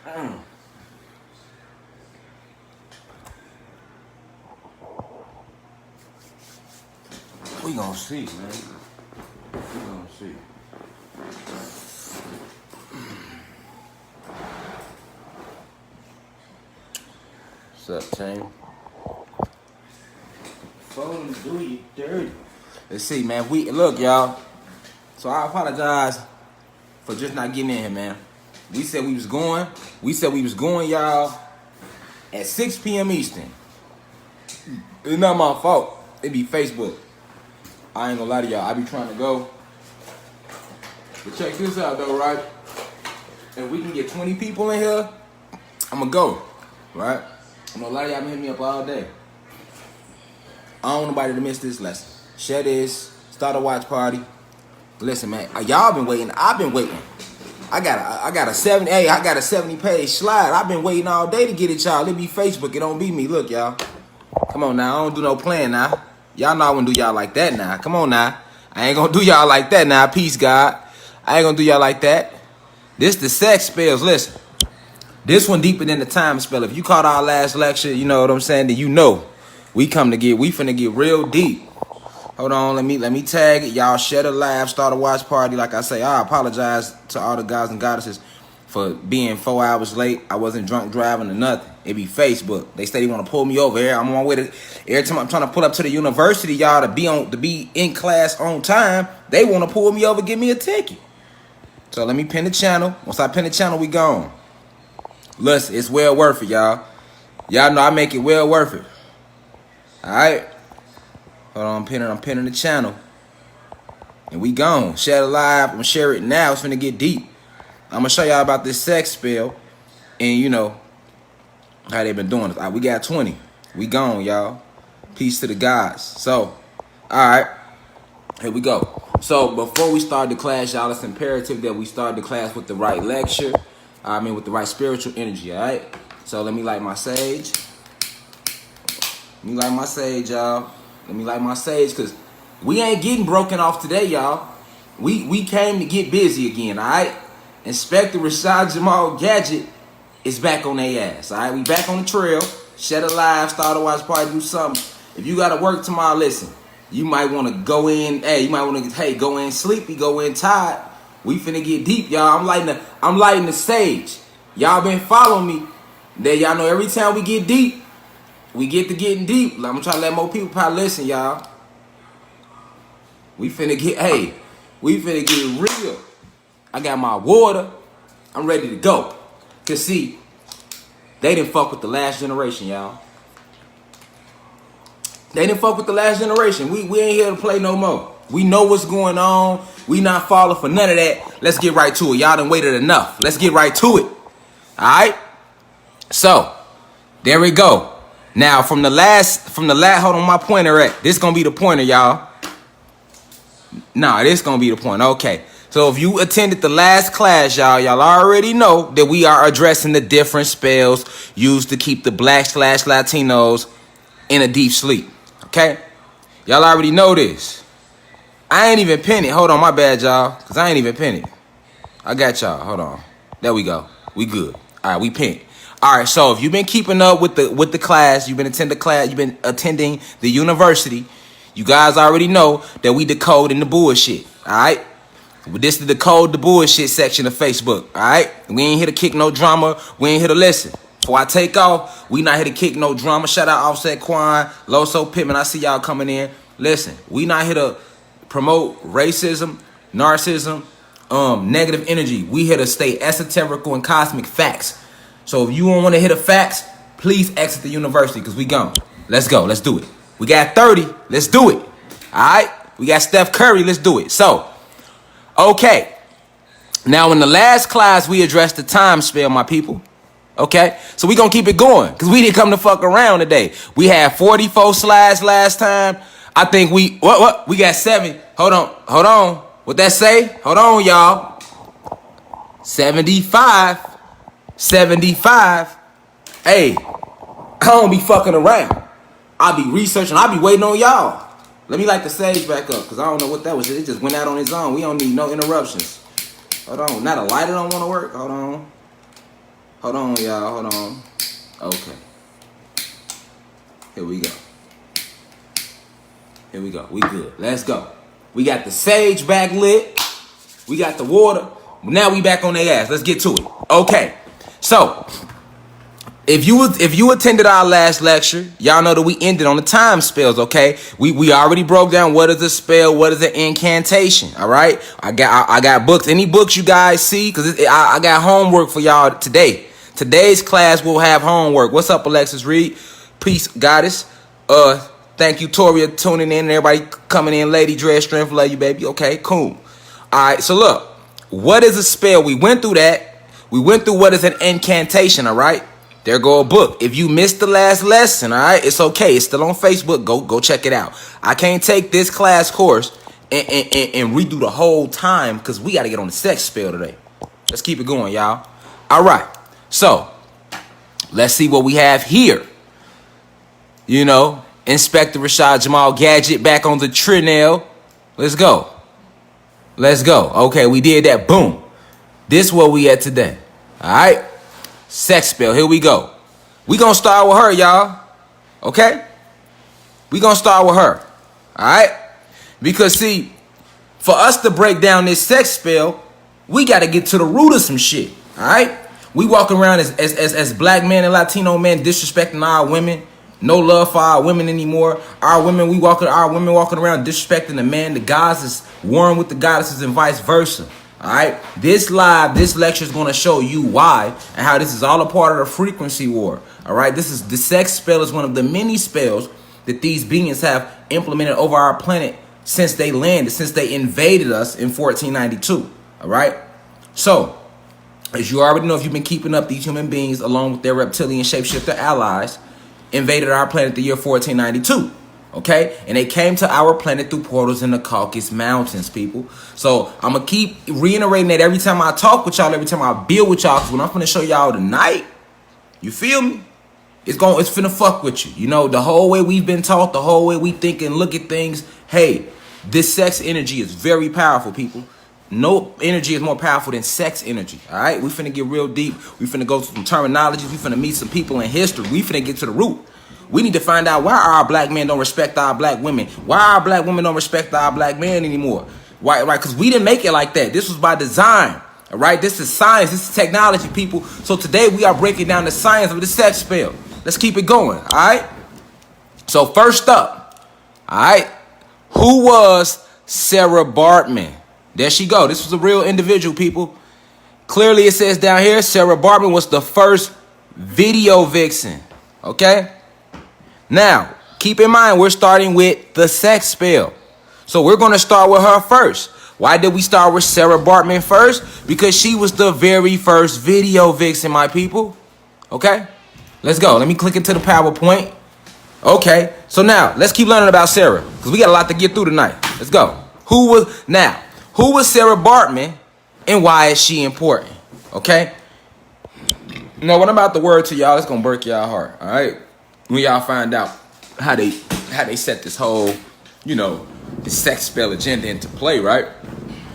We gonna see, man. We gonna see. What's up, team? Phone do you dirty. Let's see, man. Look, y'all. So I apologize for just not getting in here, man. We said we was going, y'all, at 6 p.m. Eastern. It's not my fault. It be Facebook. I ain't gonna lie to y'all. I be trying to go. But check this out, though, right? If we can get 20 people in here, I'm gonna go, right? I'm gonna lie to y'all, been hitting me up all day. I don't want nobody to miss this lesson. Share this. Start a watch party. Listen, man. Y'all been waiting. I've been waiting. I got a 70 page slide. I've been waiting all day to get it, y'all. It be Facebook. It don't be me. Look, y'all. Come on now. I don't do no playing now. Y'all know I wouldn't do y'all like that now. Come on now. I ain't gonna do y'all like that now. Peace, God. I ain't gonna do y'all like that. This the sex spells. Listen. This one deeper than the time spell. If you caught our last lecture, you know what I'm saying, then you know. We finna get real deep. Hold on, let me tag it. Y'all share the live, start a watch party. Like I say, I apologize to all the guys and goddesses for being 4 hours late. I wasn't drunk driving or nothing. It be Facebook. They say they want to pull me over here. I'm on my way to. Every time I'm trying to pull up to the university, y'all, to be in class on time, they want to pull me over, give me a ticket. So let me pin the channel. Once I pin the channel, we gone. Listen, it's well worth it, y'all. Y'all know I make it well worth it. All right. Hold on, I'm pinning the channel. And we gone. Share it live. I'm gonna share it now. It's finna get deep. I'm gonna show y'all about this sex spell. And you know how they been doing it. All right, we got 20. We gone, y'all. Peace to the gods. So, alright. Here we go. So before we start the class, y'all, it's imperative that we start the class with the right lecture. With the right spiritual energy, alright? So let me light my sage. Let me light my sage, y'all. Let me light my sage, because we ain't getting broken off today, y'all. We came to get busy again, all right? Inspector Rashad Jamal Gadget is back on their ass, all right? We back on the trail. Share the live, start a watch party, do something. If you got to work tomorrow, listen. You might want to go in, go in sleepy, go in tired. We finna get deep, y'all. I'm lighting the stage. Y'all been following me. Then y'all know every time we get deep, we get to getting deep. I'm trying to let more people probably listen, y'all. We finna get real. I got my water. I'm ready to go. Cause see, they didn't fuck with the last generation, y'all. They didn't fuck with the last generation. We ain't here to play no more. We know what's going on. We not falling for none of that. Let's get right to it. Y'all done waited enough. Let's get right to it. Alright? So, there we go. Now, from the last, hold on, my pointer at. This gonna be the pointer, y'all. Nah, this gonna be the pointer. Okay. So, if you attended the last class, y'all already know that we are addressing the different spells used to keep the Black/Latinos in a deep sleep. Okay? Y'all already know this. I ain't even pin it. Hold on, my bad, y'all. Because I ain't even pin it. I got y'all. Hold on. There we go. We good. All right, we pinned. All right, so if you've been keeping up with the class, you've been attending the university, you guys already know that we decoding the bullshit, all right? This is the decode the bullshit section of Facebook, all right? We ain't here to kick no drama. We ain't here to listen. Before I take off, we not here to kick no drama. Shout out Offset Quan, Loso Pittman. I see y'all coming in. Listen, we not here to promote racism, narcissism, negative energy. We here to stay esoterical and cosmic facts. So if you don't want to hear the facts, please exit the university because we gone. Let's go. Let's do it. We got 30. Let's do it. All right? We got Steph Curry. Let's do it. So, okay. Now, in the last class, we addressed the time spell, my people. Okay? So we going to keep it going because we didn't come to fuck around today. We had 44 slides last time. I think we got 7. Hold on. What that say? Hold on, y'all. 75. Hey, I don't be fucking around. I be researching. I be waiting on y'all. Let me light the sage back up because I don't know what that was. It just went out on its own. We don't need no interruptions. Hold on. Now the lighter don't want to work. Hold Hold on, y'all. Hold on. Okay. Here we go. Here we go. We good. Let's go. We got the sage back lit. We got the water. Now we back on their ass. Let's get to it. Okay. So, if you attended our last lecture, y'all know that we ended on the time spells, okay? We already broke down what is a spell, what is an incantation, all right? I got books. Any books you guys see? Because I got homework for y'all today. Today's class will have homework. What's up, Alexis Reed? Peace, goddess. Thank you, Toria, tuning in. Everybody coming in. Lady Dress, strength, love you, baby. Okay, cool. All right, so look. What is a spell? We went through that. We went through what is an incantation, all right? There go a book. If you missed the last lesson, all right, it's okay. It's still on Facebook. Go check it out. I can't take this class course and redo the whole time because we got to get on the sex spell today. Let's keep it going, y'all. All right. So, let's see what we have here. You know, Inspector Rashad Jamal Gadget back on the Trinell. Let's go. Let's go. Okay, we did that. Boom. This where we at today. All right. Sex spell. Here we go. We gonna start with her, y'all. Okay? We gonna start with her. All right? Because, see, for us to break down this sex spell, we got to get to the root of some shit. All right? We walk around as black men and Latino men disrespecting our women. No love for our women anymore. Our women walking around disrespecting the man. The gods is warring with the goddesses and vice versa. All right, this lecture is going to show you why and how this is all a part of the frequency war. All right, the sex spell is one of the many spells that these beings have implemented over our planet since they landed, since they invaded us in 1492. All right, so as you already know, if you've been keeping up, these human beings, along with their reptilian shapeshifter allies, invaded our planet the year 1492. Okay, and they came to our planet through portals in the Caucasus Mountains, people. So I'm gonna keep reiterating that every time I talk with y'all, every time I build with y'all. Cause when I'm gonna show y'all tonight, you feel me? It's finna fuck with you. You know, the whole way we've been taught, the whole way we think and look at things. Hey, this sex energy is very powerful, people. No energy is more powerful than sex energy. All right, we finna get real deep. We finna go through some terminologies. We finna meet some people in history. We finna get to the root. We need to find out why our black men don't respect our black women. Why our black women don't respect our black men anymore. Why? Right? Because we didn't make it like that. This was by design. All right? This is science. This is technology, people. So today we are breaking down the science of the sex spell. Let's keep it going. All right? So first up, all right, who was Sarah Baartman? There she go. This was a real individual, people. Clearly it says down here, Sarah Baartman was the first video vixen. Okay? Now, keep in mind, we're starting with the sex spell. So we're going to start with her first. Why did we start with Sarah Baartman first? Because she was the very first video vixen, my people. Okay? Let's go. Let me click into the PowerPoint. Okay. So now, let's keep learning about Sarah. Because we got a lot to get through tonight. Let's go. Who was Sarah Baartman and why is she important? Okay? Now, what I'm about to word to y'all, it's going to break y'all heart. All right? When y'all find out how they set this whole, you know, the sex spell agenda into play, right?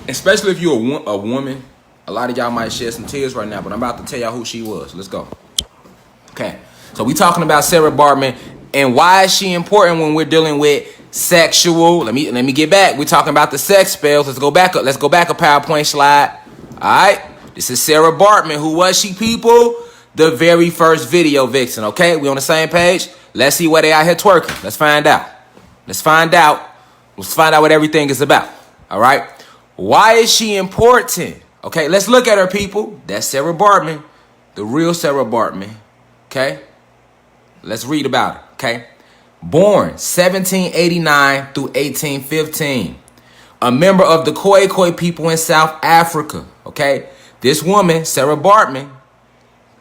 Especially if you're a woman. A lot of y'all might shed some tears right now, but I'm about to tell y'all who she was. Let's go. Okay. So we talking about Sarah Baartman and why is she important when we're dealing with sexual. Let me get back. We're talking about the sex spells. Let's go back a PowerPoint slide. All right. This is Sarah Baartman. Who was she, people? The very first video vixen, okay? We on the same page? Let's see where they out here twerking. Let's find out. Let's find out what everything is about, all right? Why is she important? Okay, let's look at her, people. That's Sarah Baartman, the real Sarah Baartman, okay? Let's read about her, okay? Born 1789 through 1815. A member of the Khoi people in South Africa, okay? This woman, Sarah Baartman,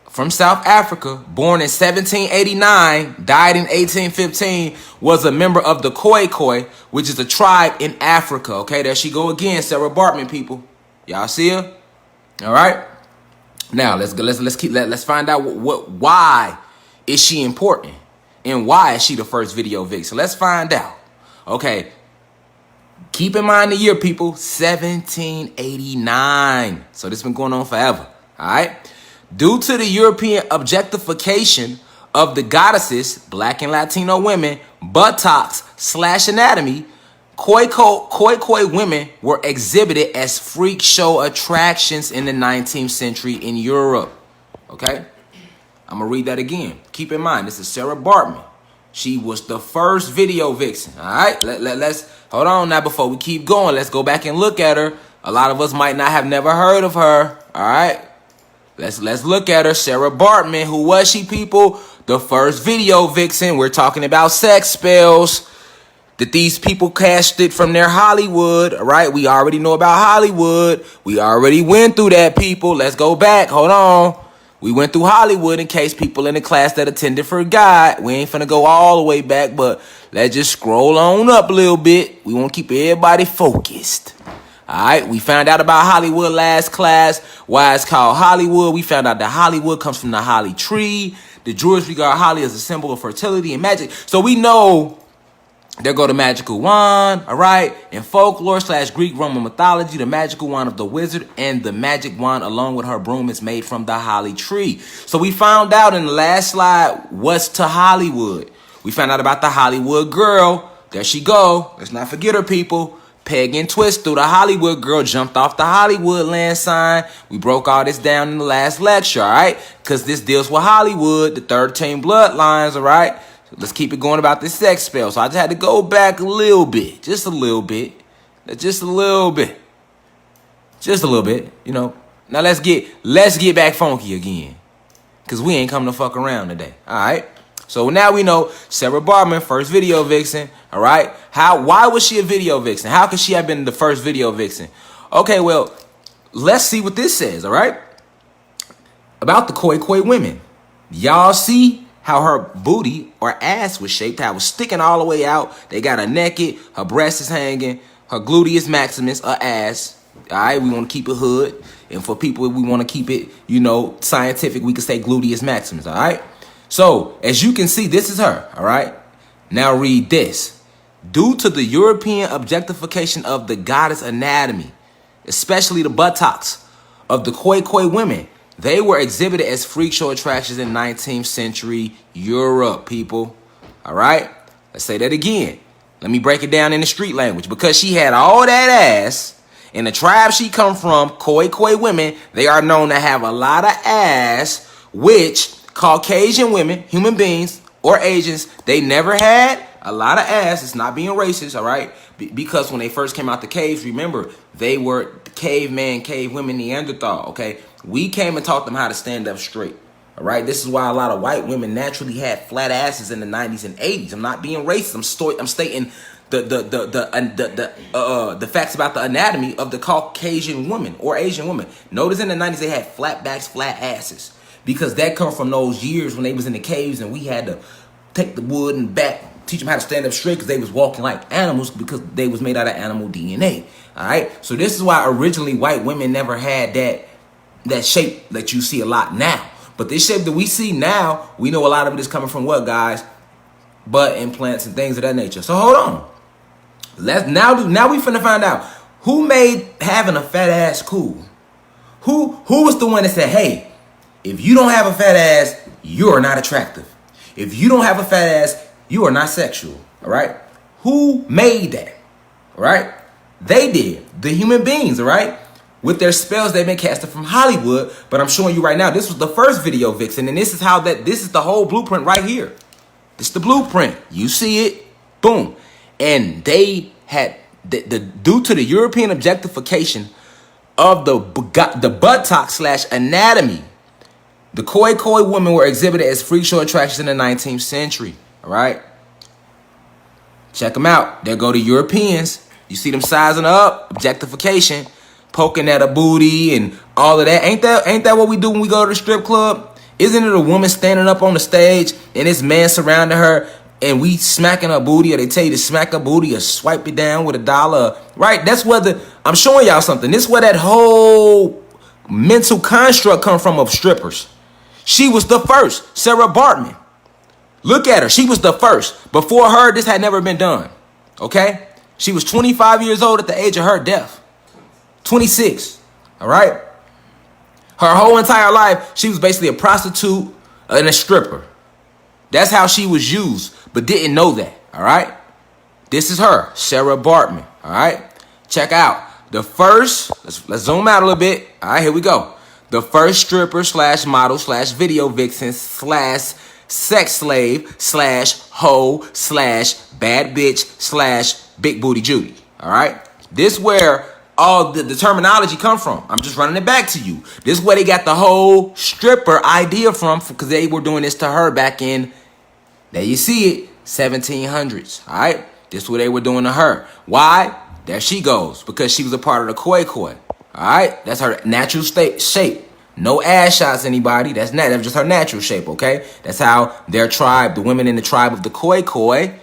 from South Africa, born in 1789, died in 1815, was a member of the Khoi, which is a tribe in Africa. Okay, there she go again, Sarah Baartman, people. Y'all see her? All right. Now let's find out why is she important and why is she the first video vixen. Let's find out. Okay. Keep in mind the year, people, 1789. So this has been going on forever. All right. Due to the European objectification of the goddesses, black and Latino women, buttocks / anatomy, koi women were exhibited as freak show attractions in the 19th century in Europe. Okay? I'm going to read that again. Keep in mind, this is Sarah Baartman. She was the first video vixen. All right? Let's hold on now before we keep going. Let's go back and look at her. A lot of us might not have never heard of her. All right? Let's look at her. Sarah Baartman. Who was she, people? The first video vixen. We're talking about sex spells that these people casted from their Hollywood. All right? We already know about Hollywood. We already went through that, people. Let's go back. Hold on. We went through Hollywood in case people in the class that attended forgot. We ain't finna go all the way back, but let's just scroll on up a little bit. We want to keep everybody focused. All right, we found out about Hollywood last class, why it's called Hollywood. We found out that Hollywood comes from the holly tree. The Druids regard holly as a symbol of fertility and magic. So we know there go the magical wand, all right? In folklore / Greek Roman mythology, the magical wand of the wizard and the magic wand along with her broom is made from the holly tree. So we found out in the last slide what's to Hollywood. We found out about the Hollywood girl. There she go. Let's not forget her, people. Peg and twist through the Hollywood girl, jumped off the Hollywood land sign. We broke all this down in the last lecture, all right? Because this deals with Hollywood, the 13 bloodlines, all right? Let's keep it going about this sex spell. So I just had to go back a little bit. Just a little bit. Just a little bit. Just a little bit, you know. Now let's get back funky again. Because we ain't coming to fuck around today. Alright? So now we know Sarah Baartman, first video vixen. Alright? Why was she a video vixen? How could she have been the first video vixen? Okay, well, let's see what this says, alright? About the koi women. Y'all see how her booty or ass was shaped, how it was sticking all the way out. They got her naked, her breast is hanging, her gluteus maximus, her ass. All right, we want to keep it hood. And for people, we want to keep it, you know, scientific, we can say gluteus maximus, all right? So, as you can see, this is her, all right? Now read this. Due to the European objectification of the goddess anatomy, especially the buttocks of the koi women, they were exhibited as freak show attractions in 19th century Europe, people. All right? Let's say that again. Let me break it down in the street language. Because she had all that ass, and the tribe she come from, koi women, they are known to have a lot of ass, which Caucasian women, human beings, or Asians, they never had a lot of ass. It's not being racist, all right? Because when they first came out the caves, remember, they were caveman, cave women, Neanderthal, okay? We came and taught them how to stand up straight. All right. This is why a lot of white women naturally had flat asses in the 90s and 80s. I'm not being racist. I'm stating the facts about the anatomy of the Caucasian woman or Asian woman. Notice in the 90s they had flat backs, flat asses, because that come from those years when they was in the caves and we had to take the wood and teach them how to stand up straight because they was walking like animals because they was made out of animal DNA. All right. So this is why originally white women never had that shape that you see a lot now. But this shape that we see now, we know a lot of it is coming from what, guys? Butt implants and things of that nature. So hold on. Now we finna find out who made having a fat ass cool. Who was the one that said, hey, if you don't have a fat ass, you are not attractive. If you don't have a fat ass, you are not sexual. All right? Who made that? All right? They did. The human beings, all right? With their spells, they've been casted from Hollywood. But I'm showing you right now, this was the first video vixen. And this is the whole blueprint right here. This is the blueprint. You see it. Boom. And they had, due to the European objectification of the buttocks / anatomy, the koi women were exhibited as freak show attractions in the 19th century. All right. Check them out. There go the Europeans. You see them sizing up. Objectification. Poking at a booty and all of that. Ain't that what we do when we go to the strip club? Isn't it a woman standing up on the stage and this man surrounding her and we smacking her booty, or they tell you to smack her booty or swipe it down with $1, right? That's where I'm showing y'all something. This is where that whole mental construct come from of strippers. She was the first, Sarah Baartman. Look at her. She was the first. Before her, this had never been done. Okay? She was 25 years old at the age of her death. 26. All right? Her whole entire life, she was basically a prostitute and a stripper. That's how she was used, but didn't know that, all right? This is her, Sarah Baartman, all right? Check out. The first, let's zoom out a little bit. All right, here we go. The first stripper slash model slash video vixen slash sex slave slash hoe slash bad bitch slash big booty Judy, all right? This where all the terminology come from. I'm just running it back to you. This is where they got the whole stripper idea from, because they were doing this to her back in, there you see it, 1700s, all right? This is what they were doing to her. Why? There she goes, because she was a part of the koi koi, all right? That's her natural shape. No ass shots, anybody. That's just her natural shape, okay? That's how their tribe, the women in the tribe of the koi koi,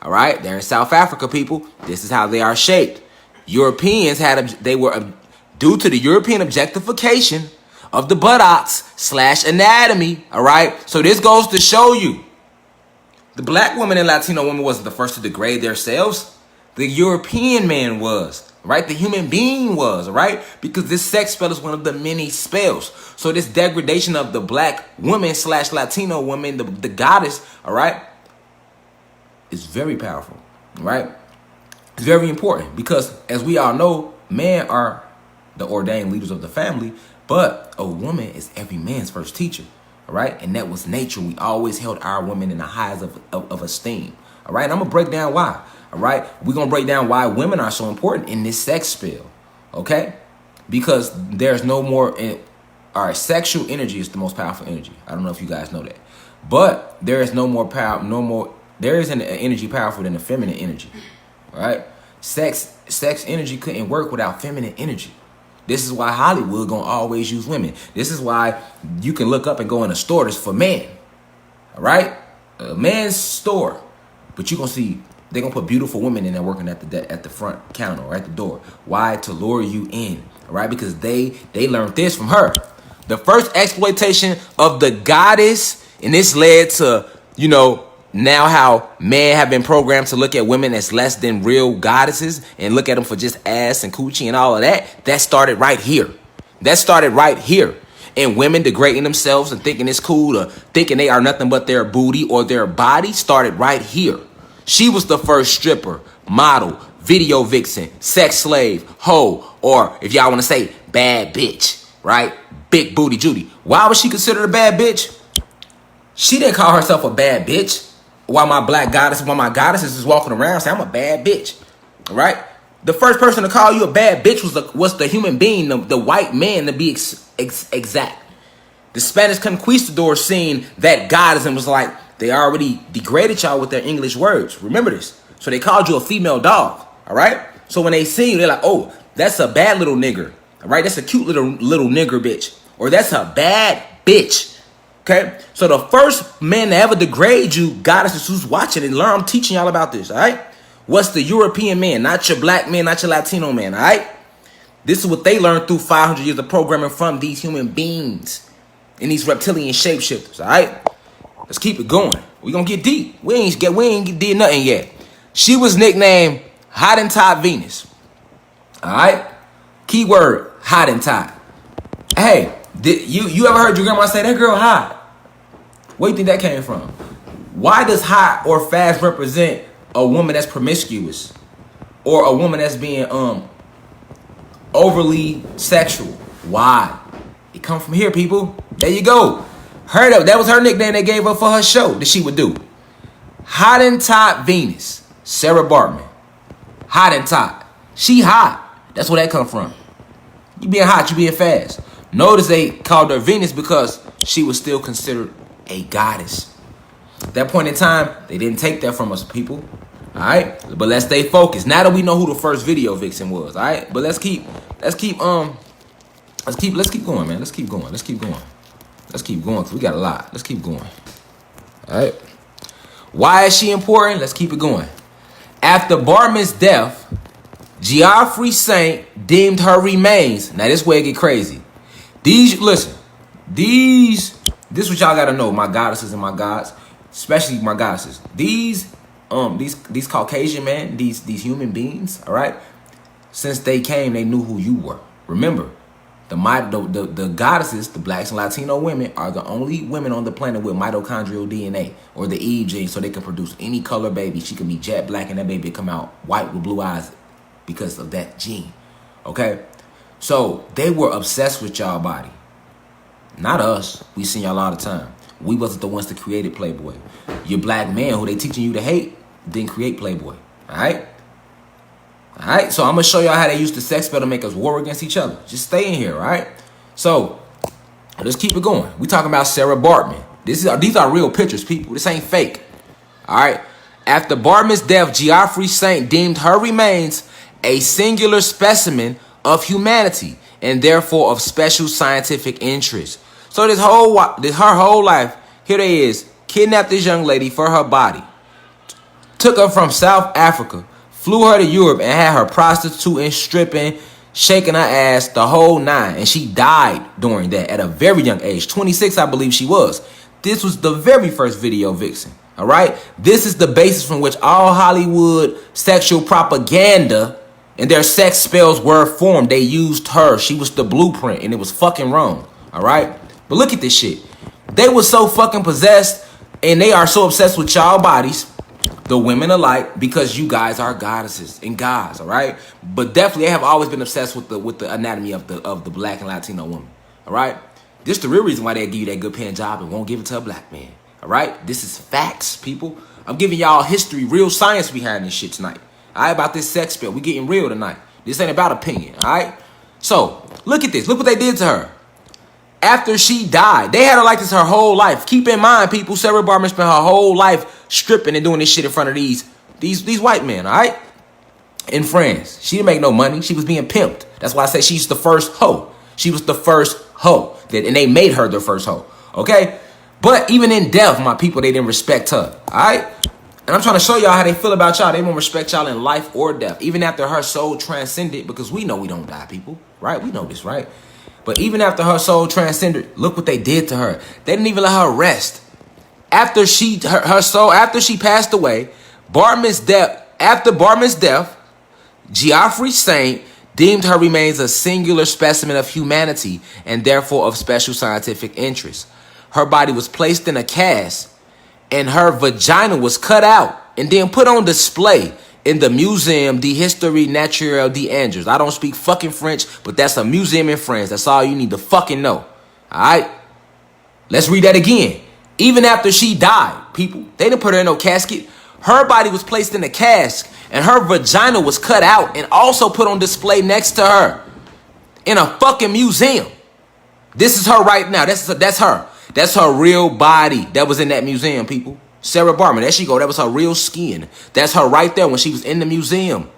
all right? They're in South Africa, people. This is how they are shaped. Europeans due to the European objectification of the buttocks / anatomy, all right? So this goes to show you, the black woman and Latino woman wasn't the first to degrade themselves. The European man was, right? The human being was, right? Because this sex spell is one of the many spells. So this degradation of the black woman / Latino woman, the goddess, all right, is very powerful, right? It's very important because, as we all know, men are the ordained leaders of the family, but a woman is every man's first teacher, all right? And that was nature. We always held our women in the highs of esteem, all right? And I'm going to break down why, all right? We're going to break down why women are so important in this sex spell, okay? Because there's no more, all right, sexual energy is the most powerful energy. I don't know if you guys know that. But there is there isn't an energy powerful than the feminine energy. All right, sex energy couldn't work without feminine energy. This is why Hollywood gonna always use women. This is why you can look up and go in a store that's for men. All right, a man's store, but you gonna see they gonna put beautiful women in there working at the front counter or at the door. Why? To lure you in. All right, because they learned this from her. The first exploitation of the goddess, and this led to, you know, now how men have been programmed to look at women as less than real goddesses and look at them for just ass and coochie and all of that. That started right here. And women degrading themselves and thinking it's cool, or thinking they are nothing but their booty or their body, started right here. She was the first stripper, model, video vixen, sex slave, hoe, or if y'all want to say bad bitch, right? Big booty Judy. Why was she considered a bad bitch? She didn't call herself a bad bitch. While my goddesses is walking around saying I'm a bad bitch, all right? The first person to call you a bad bitch was the human being, the white man, to be exact. The Spanish conquistadors seen that goddess and was like, they already degraded y'all with their English words. Remember this. So they called you a female dog, all right? So when they see you, they're like, oh, that's a bad little nigger, all right? That's a cute little nigger bitch, or that's a bad bitch. Okay, so the first man to ever degrade you, goddesses who's watching and learn, I'm teaching y'all about this, all right? What's the European man, not your black man, not your Latino man, all right? This is what they learned through 500 years of programming from these human beings and these reptilian shapeshifters, all right? Let's keep it going. We're going to get deep. We ain't did nothing yet. She was nicknamed Hottentot Venus, all right? Keyword, Hottentot. Hey, you ever heard your grandma say, that girl hot? Where do you think that came from? Why does hot or fast represent a woman that's promiscuous or a woman that's being overly sexual? Why? It come from here, people. There you go. That was her nickname they gave her for her show that she would do. Hottentot Venus, Sarah Baartman. Hottentot. She hot. That's where that come from. You being hot, you being fast. Notice they called her Venus because she was still considered a goddess. At that point in time, they didn't take that from us, people. All right, but let's stay focused. Now that we know who the first video vixen was, all right. But let's keep going, man. Let's keep going. Cause we got a lot. Let's keep going. All right. Why is she important? Let's keep it going. After Baartman's death, Geoffrey Saint deemed her remains. Now this way it get crazy. This is what y'all gotta know, my goddesses and my gods, especially my goddesses. These Caucasian men, these human beings, all right, since they came, they knew who you were. Remember, The goddesses, the blacks and Latino women, are the only women on the planet with mitochondrial DNA or the Eve gene, so they can produce any color baby. She can be jet black and that baby come out white with blue eyes because of that gene. Okay? So they were obsessed with y'all body. Not us. We seen y'all all the time. We wasn't the ones that created Playboy. Your black man who they teaching you to hate didn't create Playboy. Alright? Alright, so I'm going to show y'all how they used the sex spell to make us war against each other. Just stay in here, alright? So, let's keep it going. We talking about Sarah Baartman. These are real pictures, people. This ain't fake. Alright? After Baartman's death, Geoffrey Saint deemed her remains a singular specimen of humanity and therefore of special scientific interest. So her whole life, here they is, kidnapped this young lady for her body, took her from South Africa, flew her to Europe and had her prostituting, stripping, shaking her ass, the whole nine. And she died during that at a very young age. 26, I believe she was. This was the very first video Vixen. All right? This is the basis from which all Hollywood sexual propaganda and their sex spells were formed. They used her. She was the blueprint and it was fucking wrong. All right? But look at this shit. They were so fucking possessed and they are so obsessed with y'all bodies, the women alike, because you guys are goddesses and gods, all right? But definitely they have always been obsessed with the anatomy of the black and Latino woman, all right? This is the real reason why they give you that good paying job and won't give it to a black man, all right? This is facts, people. I'm giving y'all history, real science behind this shit tonight, all right? About this sex spell. We getting real tonight. This ain't about opinion, all right? So, look at this. Look what they did to her. After she died, they had her like this her whole life. Keep in mind, people, Sarah Baartman spent her whole life stripping and doing this shit in front of these white men, all right? In France. She didn't make no money. She was being pimped. That's why I say she's the first hoe. She was the first hoe. And they made her the first hoe, okay? But even in death, my people, they didn't respect her, all right? And I'm trying to show y'all how they feel about y'all. They won't respect y'all in life or death. Even after her soul transcended, because we know we don't die, people, right? We know this, right? But even after her soul transcended, look what they did to her. They didn't even let her rest. After she passed away, after Baartman's death, Geoffrey Saint deemed her remains a singular specimen of humanity and therefore of special scientific interest. Her body was placed in a cast and her vagina was cut out and then put on display in the Muséum d'Histoire Naturelle d'Angers. I don't speak fucking French, but that's a museum in France. That's all you need to fucking know. All right? Let's read that again. Even after she died, people, they didn't put her in no casket. Her body was placed in a cask, and her vagina was cut out and also put on display next to her in a fucking museum. This is her right now. That's her. That's her real body that was in that museum, people. Sarah Baartman, there she go. That was her real skin. That's her right there when she was in the museum.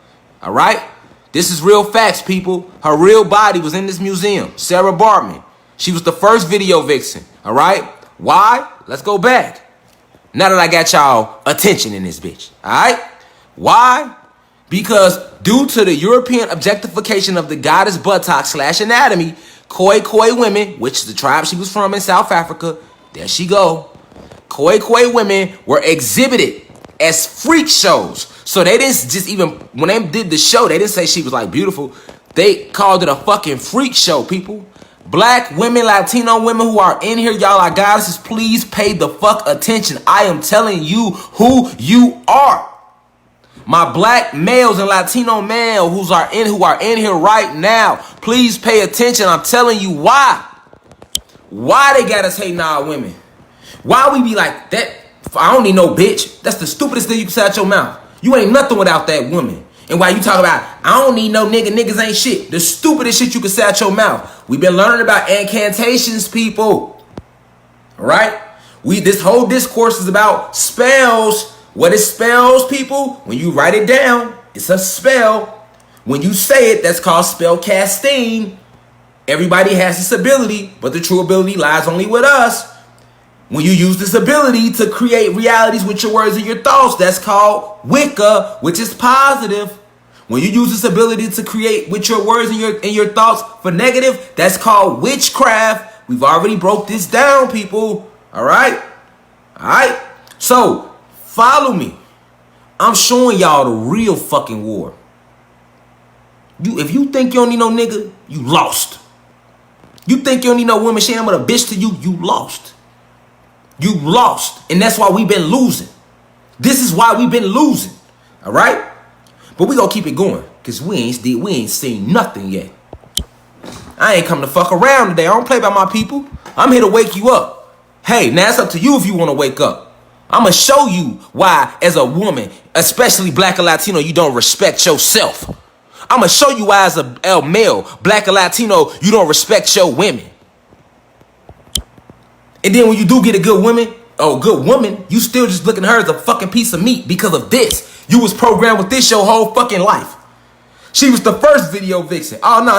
All right? This is real facts, people. Her real body was in this museum. Sarah Baartman. She was the first video vixen. All right? Why? Let's go back. Now that I got y'all attention in this bitch. All right? Why? Because due to the European objectification of the goddess buttocks / anatomy, Khoi women, which is the tribe she was from in South Africa, there she go. Khoi women were exhibited as freak shows. So they didn't just even, when they did the show, they didn't say she was like beautiful. They called it a fucking freak show, people. Black women, Latino women who are in here, y'all are goddesses, please pay the fuck attention. I am telling you who you are. My black males and Latino males who are in here right now, please pay attention. I'm telling you why. Why they got us hating our women. Why we be like, that? I don't need no bitch. That's the stupidest thing you can say out your mouth. You ain't nothing without that woman. And why you talk about, I don't need no nigga, niggas ain't shit. The stupidest shit you can say out your mouth. We've been learning about incantations, people. All right? This whole discourse is about spells. What is spells, people? When you write it down, it's a spell. When you say it, that's called spell casting. Everybody has this ability, but the true ability lies only with us. When you use this ability to create realities with your words and your thoughts, that's called Wicca, which is positive. When you use this ability to create with your words and your thoughts for negative, that's called witchcraft. We've already broke this down, people. All right? All right? So, follow me. I'm showing y'all the real fucking war. If you think you don't need no nigga, you lost. You think you don't need no woman, she ain't but a bitch to you, you lost. You lost. And that's why we've been losing. This is why we've been losing. All right? But we gonna keep it going. Because we ain't seen nothing yet. I ain't come to fuck around today. I don't play by my people. I'm here to wake you up. Hey, now it's up to you if you want to wake up. I'm going to show you why, as a woman, especially black or Latino, you don't respect yourself. I'm going to show you why, as a male, black or Latino, you don't respect your women. And then when you do get a good woman, you still just looking at her as a fucking piece of meat because of this. You was programmed with this your whole fucking life. She was the first video vixen. Oh, no.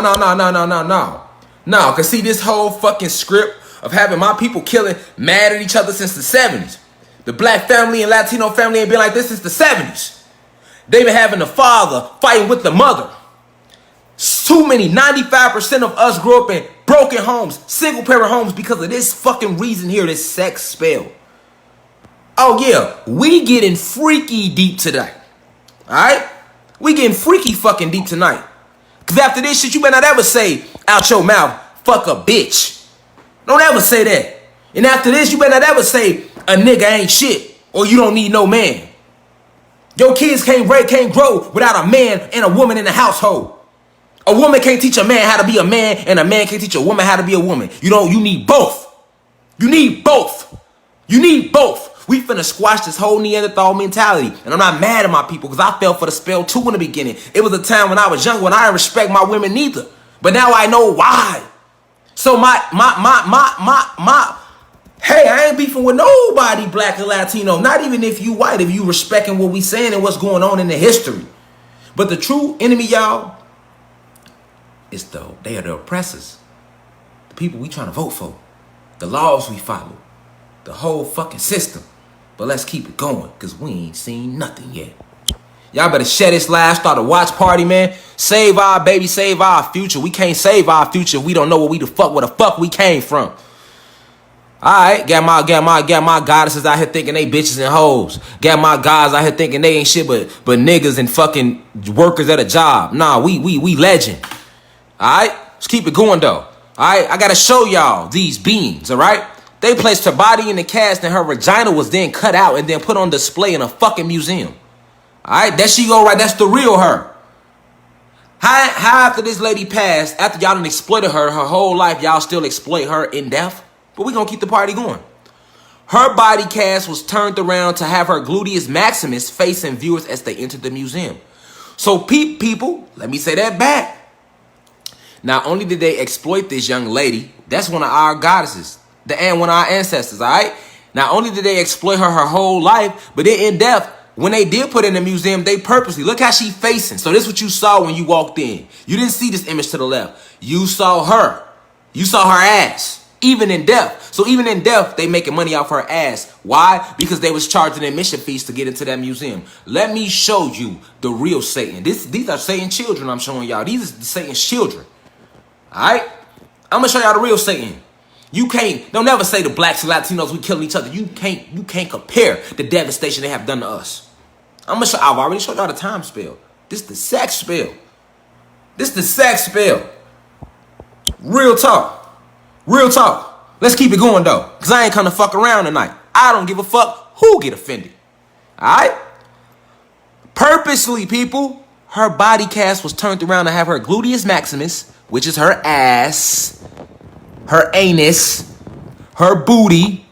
No, because see, this whole fucking script of having my people killing, mad at each other since the 70s. The black family and Latino family ain't been like this since the 70s. They been having the father fighting with the mother. Too many, 95% of us grew up in broken homes, single parent homes because of this fucking reason here, this sex spell. Oh yeah, we getting freaky deep tonight. Alright? We getting freaky fucking deep tonight. Because after this shit, you better not ever say out your mouth, fuck a bitch. Don't ever say that. And after this, you better not ever say a nigga ain't shit or you don't need no man. Your kids can't grow without a man and a woman in the household. A woman can't teach a man how to be a man and a man can't teach a woman how to be a woman. You need both. You need both. You need both. We finna squash this whole Neanderthal mentality. And I'm not mad at my people because I fell for the spell too in the beginning. It was a time when I was young when I didn't respect my women neither. But now I know why. So hey, I ain't beefing with nobody black or Latino. Not even if you white, if you respecting what we saying and what's going on in the history. But the true enemy, y'all, they are the oppressors. The people we trying to vote for. The laws we follow. The whole fucking system. But let's keep it going, because we ain't seen nothing yet. Y'all better share this live, start a watch party, man. Save our baby, save our future. We can't save our future if we don't know where the fuck we came from. Alright, got my goddesses out here thinking they bitches and hoes. Got my guys out here thinking they ain't shit but niggas and fucking workers at a job. Nah, we legend. Alright? Let's keep it going though. Alright? I gotta show y'all these beings, alright? They placed her body in the cast and her vagina was then cut out and then put on display in a fucking museum. Alright, there she go right. That's the real her. How after this lady passed, after y'all done exploited her whole life, y'all still exploit her in death? But we gonna keep the party going. Her body cast was turned around to have her gluteus maximus facing viewers as they entered the museum. So people, let me say that back. Not only did they exploit this young lady, that's one of our goddesses. One of our ancestors, all right? Not only did they exploit her whole life, but then in death, when they did put her in the museum, they purposely, look how she facing. So this is what you saw when you walked in. You didn't see this image to the left. You saw her. You saw her ass, even in death. So even in death, they making money off her ass. Why? Because they was charging admission fees to get into that museum. Let me show you the real Satan. These are Satan's children I'm showing y'all. These are Satan's children. All right? I'm going to show y'all the real Satan. Don't never say the blacks and Latinos, we killing each other. You can't compare the devastation they have done to us. I've already showed y'all the time spell. This the sex spell. This the sex spell. Real talk. Real talk. Let's keep it going though. Cause I ain't come to fuck around tonight. I don't give a fuck who get offended. Alright? Purposely, people, her body cast was turned around to have her gluteus maximus, which is her ass, her anus, her booty,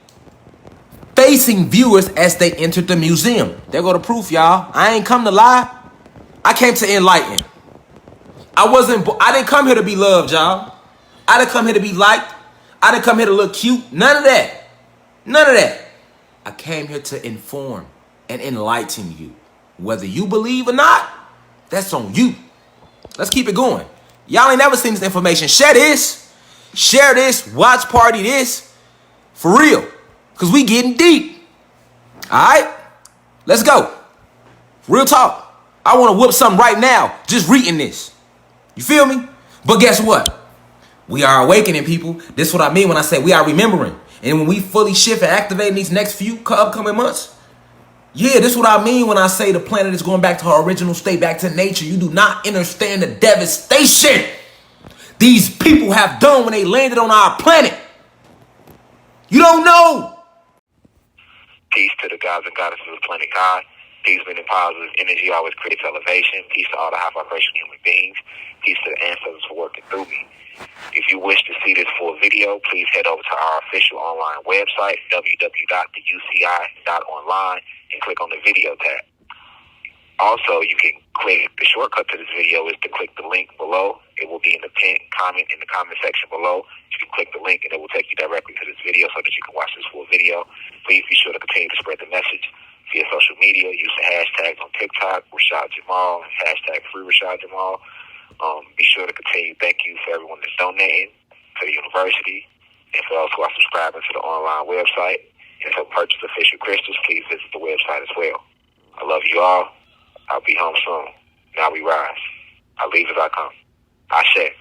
facing viewers as they entered the museum. There go the proof, y'all. I ain't come to lie. I came to enlighten. I didn't come here to be loved, y'all. I didn't come here to be liked. I didn't come here to look cute. None of that. None of that. I came here to inform and enlighten you. Whether you believe or not, that's on you. Let's keep it going. Y'all ain't never seen this information. Share this. Share this. Watch party this. For real. Because we getting deep. Alright? Let's go. Real talk. I want to whoop something right now just reading this. You feel me? But guess what? We are awakening, people. This is what I mean when I say we are remembering. And when we fully shift and activate in these next few upcoming months, yeah, this is what I mean when I say the planet is going back to her original state, back to nature. You do not understand the devastation these people have done when they landed on our planet. You don't know. Peace to the gods and goddesses of the planet God. Peace, meaning positive energy always creates elevation. Peace to all the high vibration human beings. Peace to the ancestors for working through me. If you wish to see this full video, please head over to our official online website, www.theuci.online, and click on the video tab. Also, you can click, the shortcut to this video is to click the link below. It will be in the pinned comment in the comment section below. You can click the link and it will take you directly to this video so that you can watch this full video. Please be sure to continue to spread the message via social media. Use the hashtags on TikTok, Rashad Jamal, hashtag free Rashad Jamal. Be sure to continue. Thank you for everyone that's donating to the university and for those who are subscribing to the online website. And to purchase official crystals, please visit the website as well. I love you all. I'll be home soon. Now we rise. I leave as I come. Ashe.